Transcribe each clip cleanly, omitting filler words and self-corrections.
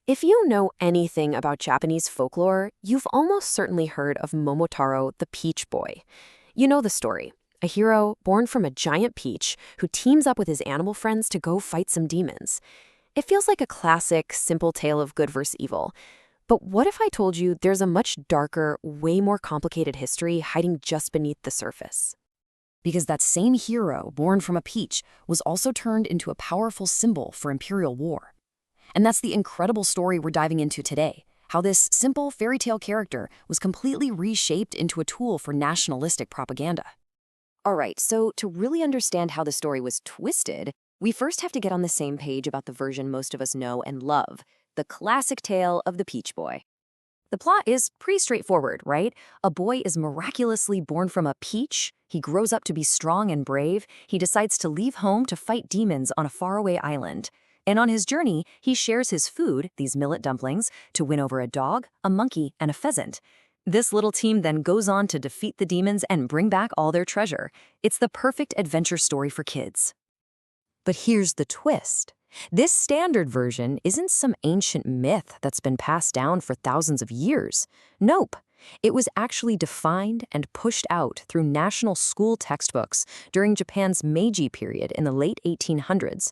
If you know anything about Japanese folklore, you've almost certainly heard of Momotarō the Peach Boy. You know the story. A hero born from a giant peach who teams up with his animal friends to go fight some demons. It feels like a classic, simple tale of good versus evil. But what if I told you there's a much darker, way more complicated history hiding just beneath the surface? Because that same hero, born from a peach, was also turned into a powerful symbol for imperial war. And that's the incredible story we're diving into today, how this simple fairy tale character was completely reshaped into a tool for nationalistic propaganda. All right, so to really understand how the story was twisted, we first have to get on the same page about the version most of us know and love, the classic tale of the Peach Boy. The plot is pretty straightforward, right? A boy is miraculously born from a peach, he grows up to be strong and brave, he decides to leave home to fight demons on a faraway island. And on his journey, he shares his food, these millet dumplings, to win over a dog, a monkey, and a pheasant. This little team then goes on to defeat the demons and bring back all their treasure. It's the perfect adventure story for kids. But here's the twist. This standard version isn't some ancient myth that's been passed down for thousands of years. Nope. It was actually defined and pushed out through national school textbooks during Japan's Meiji period in the late 1800s.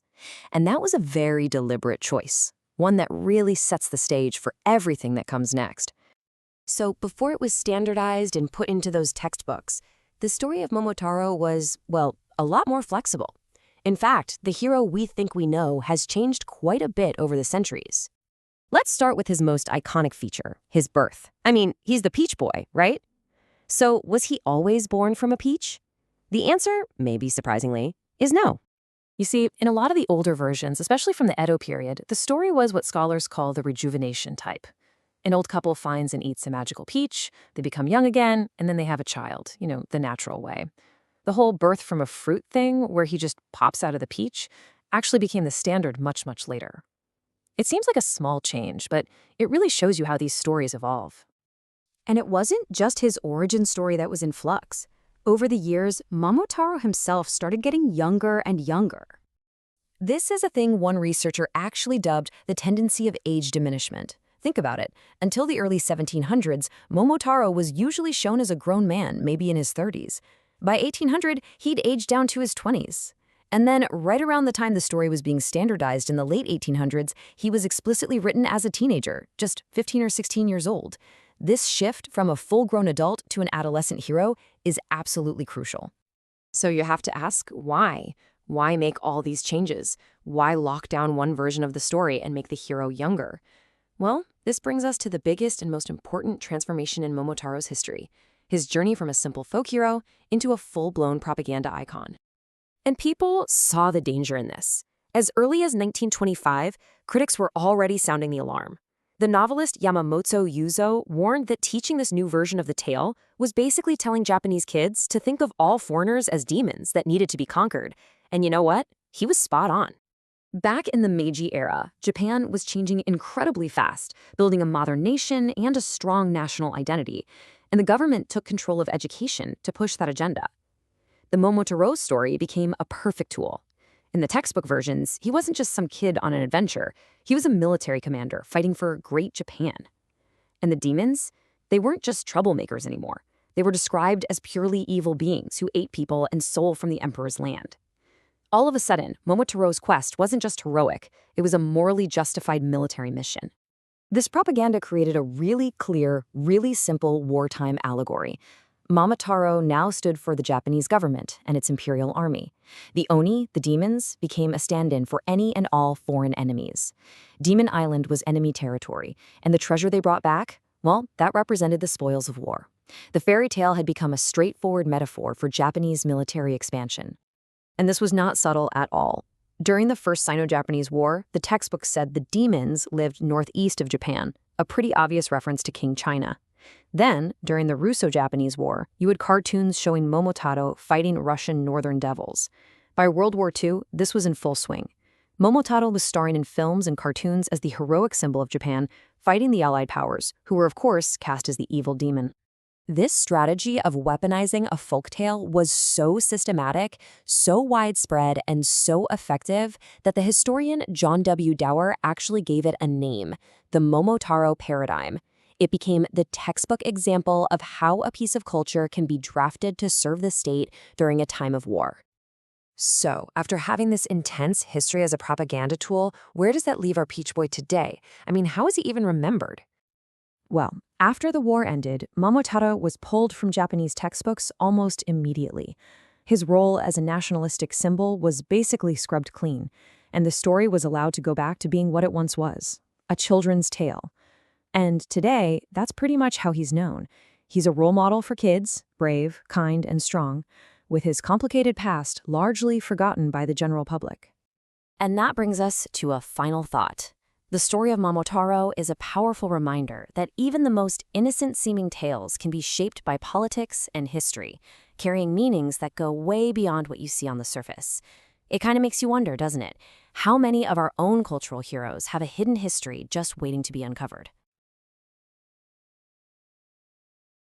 And that was a very deliberate choice, one that really sets the stage for everything that comes next. So before it was standardized and put into those textbooks, the story of Momotarō was, well, a lot more flexible. In fact, the hero we think we know has changed quite a bit over the centuries. Let's start with his most iconic feature, his birth. I mean, he's the Peach Boy, right? So was he always born from a peach? The answer, maybe surprisingly, is no. You see, in a lot of the older versions, especially from the Edo period, the story was what scholars call the rejuvenation type. An old couple finds and eats a magical peach, they become young again, and then they have a child, the natural way. The whole birth from a fruit thing, where he just pops out of the peach, actually became the standard much, much later. It seems like a small change, but it really shows you how these stories evolve. And it wasn't just his origin story that was in flux. Over the years, Momotarō himself started getting younger and younger. This is a thing one researcher actually dubbed the tendency of age diminishment. Think about it. Until the early 1700s, Momotarō was usually shown as a grown man, maybe in his 30s. By 1800, he'd aged down to his 20s. And then, right around the time the story was being standardized in the late 1800s, he was explicitly written as a teenager, just 15 or 16 years old. This shift from a full-grown adult to an adolescent hero is absolutely crucial. So you have to ask, why? Why make all these changes? Why lock down one version of the story and make the hero younger? Well, this brings us to the biggest and most important transformation in Momotaro's history, his journey from a simple folk hero into a full-blown propaganda icon. And people saw the danger in this. As early as 1925, critics were already sounding the alarm. The novelist Yamamoto Yuzo warned that teaching this new version of the tale was basically telling Japanese kids to think of all foreigners as demons that needed to be conquered. And you know what? He was spot on. Back in the Meiji era, Japan was changing incredibly fast, building a modern nation and a strong national identity. And the government took control of education to push that agenda. The Momotarō story became a perfect tool. In the textbook versions, he wasn't just some kid on an adventure. He was a military commander fighting for great Japan. And the demons? They weren't just troublemakers anymore. They were described as purely evil beings who ate people and stole from the emperor's land. All of a sudden, Momotaro's quest wasn't just heroic. It was a morally justified military mission. This propaganda created a really clear, really simple wartime allegory. Momotarō now stood for the Japanese government and its imperial army. The Oni, the demons, became a stand-in for any and all foreign enemies. Demon Island was enemy territory, and the treasure they brought back, well, that represented the spoils of war. The fairy tale had become a straightforward metaphor for Japanese military expansion. And this was not subtle at all. During the First Sino-Japanese War, the textbook said the demons lived northeast of Japan, a pretty obvious reference to King China. Then, during the Russo-Japanese War, you had cartoons showing Momotarō fighting Russian northern devils. By World War II, this was in full swing. Momotarō was starring in films and cartoons as the heroic symbol of Japan, fighting the Allied powers, who were of course cast as the evil demon. This strategy of weaponizing a folktale was so systematic, so widespread, and so effective that the historian John W. Dower actually gave it a name, the Momotarō paradigm. It became the textbook example of how a piece of culture can be drafted to serve the state during a time of war. So, after having this intense history as a propaganda tool, where does that leave our Peach Boy today? I mean, how is he even remembered? Well, after the war ended, Momotaro was pulled from Japanese textbooks almost immediately. His role as a nationalistic symbol was basically scrubbed clean, and the story was allowed to go back to being what it once was, a children's tale. And today, that's pretty much how he's known. He's a role model for kids, brave, kind, and strong, with his complicated past largely forgotten by the general public. And that brings us to a final thought. The story of Momotaro is a powerful reminder that even the most innocent-seeming tales can be shaped by politics and history, carrying meanings that go way beyond what you see on the surface. It kind of makes you wonder, doesn't it? How many of our own cultural heroes have a hidden history just waiting to be uncovered?